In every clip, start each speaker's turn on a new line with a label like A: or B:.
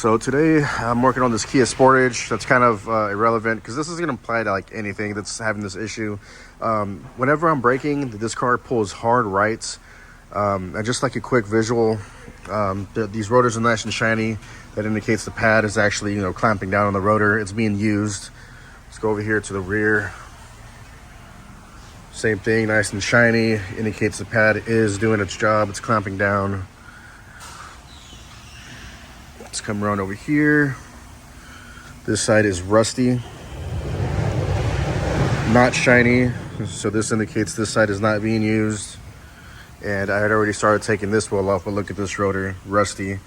A: So today I'm working on this Kia Sportage. That's kind of irrelevant because this is going to apply to like anything that's having this issue. Whenever I'm braking, this car pulls hard rights. And just like a quick visual, these rotors are nice and shiny. That indicates the pad is actually, clamping down on the rotor. It's being used. Let's go over here to the rear. Same thing, nice and shiny. Indicates the pad is doing its job. It's clamping down. Let's come around over here. This side is rusty, not shiny. So this indicates this side is not being used. And I had already started taking this wheel off, but look at this rotor, rusty.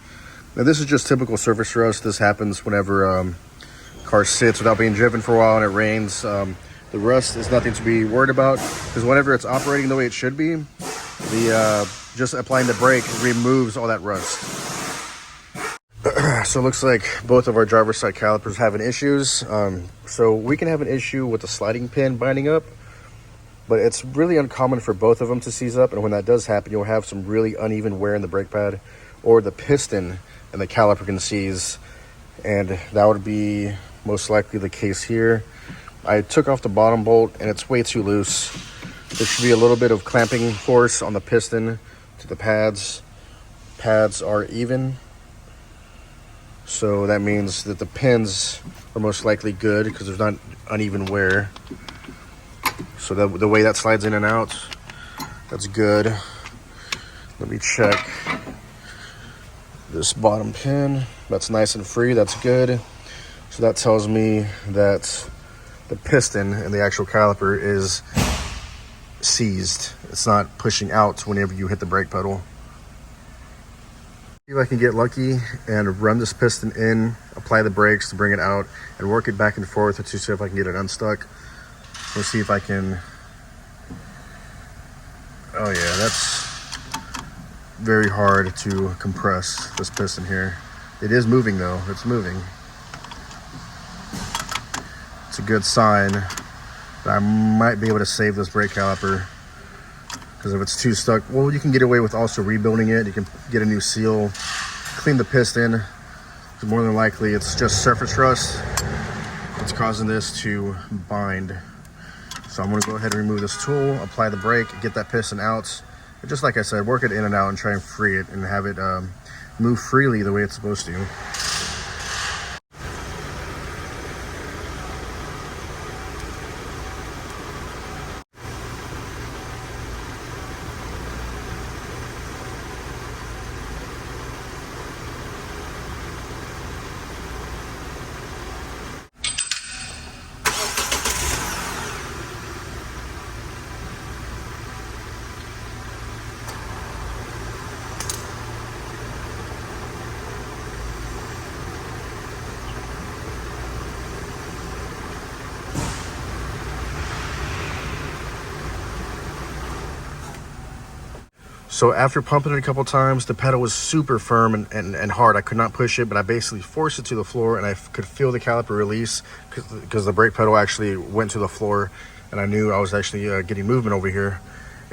A: Now this is just typical surface rust. This happens whenever car sits without being driven for a while and it rains. The rust is nothing to be worried about because whenever it's operating the way it should be, just applying the brake removes all that rust. So it looks like both of our driver's side calipers having issues. So we can have an issue with the sliding pin binding up, but it's really uncommon for both of them to seize up. And when that does happen, you'll have some really uneven wear in the brake pad, or the piston and the caliper can seize. And that would be most likely the case here. I took off the bottom bolt and it's way too loose. There should be a little bit of clamping force on the piston to the pads. Pads are even. So that means that the pins are most likely good because there's not uneven wear. So the way that slides in and out, that's good. Let me check this bottom pin. That's nice and free, that's good. So that tells me that the piston and the actual caliper is seized. It's not pushing out whenever you hit the brake pedal. See if I can get lucky and run this piston in, apply the brakes to bring it out, and work it back and forth to see if I can get it unstuck. Let's see if I can. Oh yeah, that's very hard to compress this piston here. It is moving though, it's moving. It's a good sign that I might be able to save this brake caliper. Because if it's too stuck, well, you can get away with also rebuilding it. You can get a new seal, clean the piston. More than likely, it's just surface rust that's causing this to bind. So I'm going to go ahead and remove this tool, apply the brake, get that piston out. And just like I said, work it in and out and try and free it and have it move freely the way it's supposed to. So after pumping it a couple times, the pedal was super firm and hard. I could not push it, but I basically forced it to the floor and I could feel the caliper release because the brake pedal actually went to the floor and I knew I was actually getting movement over here.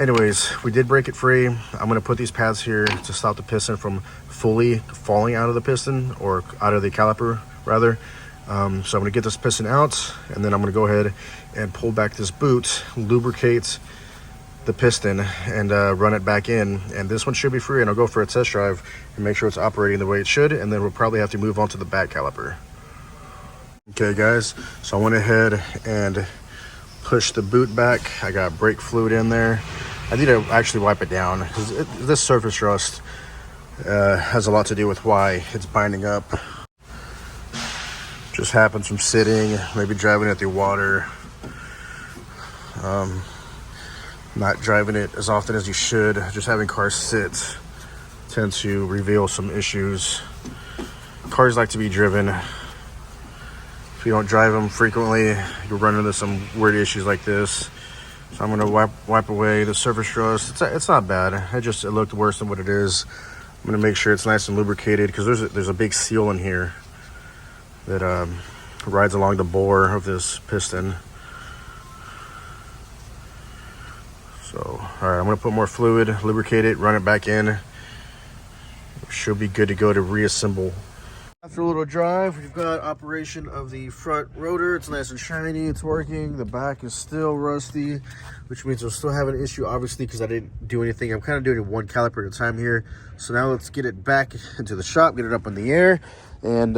A: Anyways, we did break it free. I'm gonna put these pads here to stop the piston from fully falling out of the piston, or out of the caliper rather. So I'm gonna get this piston out and then I'm gonna go ahead and pull back this boot, lubricate the piston, and run it back in, and this one should be free, and I'll go for a test drive and make sure it's operating the way it should, and then we'll probably have to move on to the back caliper. Okay guys, so I went ahead and pushed the boot back. I got brake fluid in there. I need to actually wipe it down because this surface rust has a lot to do with why it's binding up. Just happens from sitting, maybe driving it through water, not driving it as often as you should. Just having cars sit tend to reveal some issues. Cars like to be driven. If you don't drive them frequently, you'll run into some weird issues like this. So I'm gonna wipe away the surface rust. It's not bad. It looked worse than what it is. I'm gonna make sure it's nice and lubricated because there's a big seal in here that rides along the bore of this piston. So, all right, I'm gonna put more fluid, lubricate it, run it back in. Should be good to go to reassemble After a little drive, we've got operation of the front rotor. It's nice and shiny, it's working. The back is still rusty, which means we'll still have an issue, obviously, because I didn't do anything. I'm kind of doing it one caliper at a time here. So now let's get it back into the shop, get it up in the air, and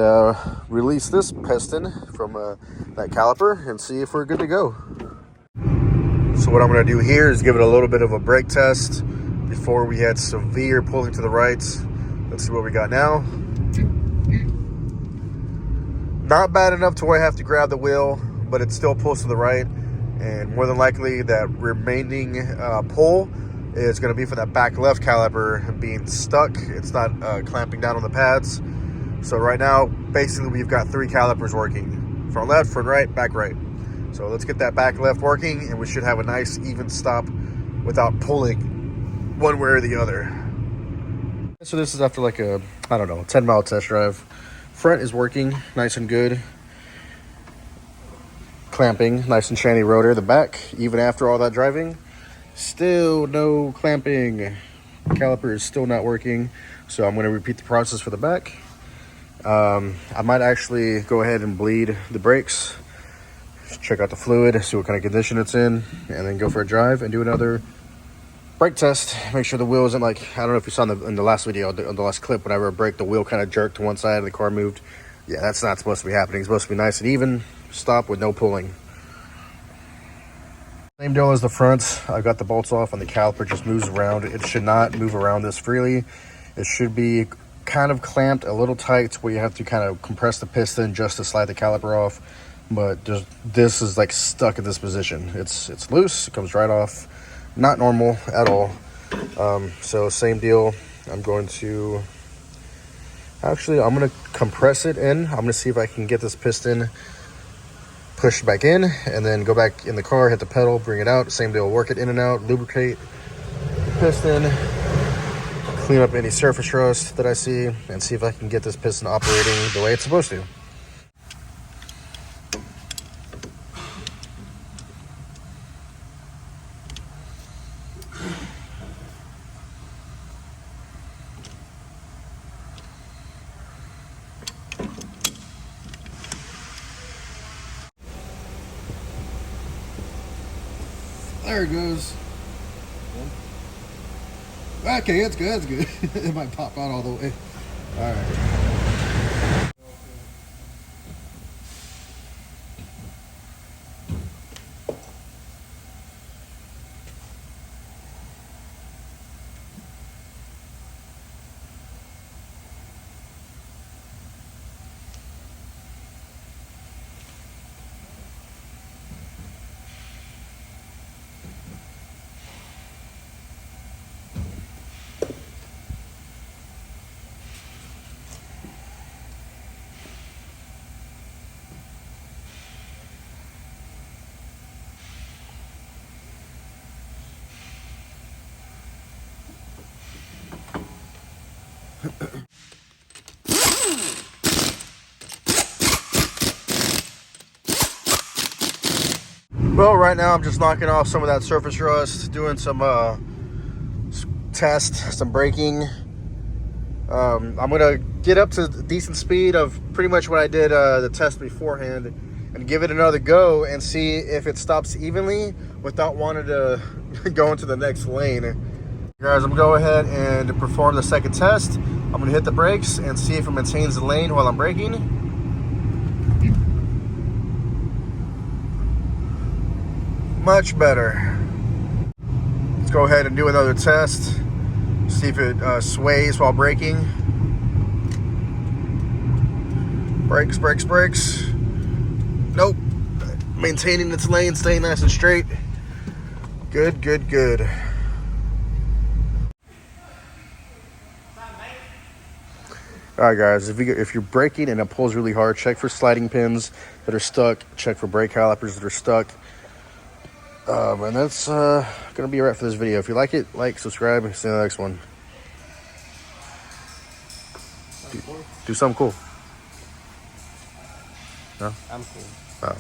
A: release this piston from that caliper and see if we're good to go. So what I'm going to do here is give it a little bit of a brake test before we had severe pulling to the right. Let's see what we got now. Not bad enough to where I have to grab the wheel, but it still pulls to the right. And more than likely that remaining pull is going to be for that back left caliper being stuck. It's not clamping down on the pads. So right now, basically we've got 3 calipers working. Front left, front right, back right. So let's get that back left working and we should have a nice even stop without pulling one way or the other. So this is after like a, I don't know, 10-mile test drive. Front is working nice and good. Clamping, nice and shiny rotor. The back, even after all that driving, still no clamping. Caliper is still not working. So I'm going to repeat the process for the back. I might actually go ahead and bleed the brakes. Check out the fluid, see what kind of condition it's in, and then go for a drive and do another brake test. Make sure the wheel isn't like, I don't know if you saw in the last video, on the last clip, whenever I brake, the wheel kind of jerked to one side and the car moved. Yeah, that's not supposed to be happening. It's supposed to be nice and even, stop with no pulling. Same deal as the front. I got the bolts off and the caliper just moves around. It should not move around this freely. It should be kind of clamped a little tight where you have to kind of compress the piston just to slide the caliper off. But just, this is like stuck in this position. It's loose, it comes right off. Not normal at all. So same deal. I'm going to compress it in. I'm gonna see if I can get this piston pushed back in and then go back in the car, hit the pedal, bring it out. Same deal, work it in and out, lubricate the piston, clean up any surface rust that I see, and see if I can get this piston operating the way it's supposed to. There it goes. Okay, that's good, that's good. It might pop out all the way. All right. Well, right now I'm just knocking off some of that surface rust, doing some test, some braking. I'm gonna get up to decent speed of pretty much what I did the test beforehand and give it another go and see if it stops evenly without wanting to go into the next lane. Guys, I'm gonna go ahead and perform the second test. I'm gonna hit the brakes and see if it maintains the lane while I'm braking. Much better. Let's go ahead and do another test. See if it sways while braking. Brakes, brakes, brakes. Nope. Maintaining its lane, staying nice and straight. Good, good, good. All right, guys, if you're braking and it pulls really hard, check for sliding pins that are stuck. Check for brake calipers that are stuck. And that's gonna be a wrap for this video. If you like it, like, subscribe, and see you in the next one. Do something cool. No?
B: I'm cool.
A: Oh.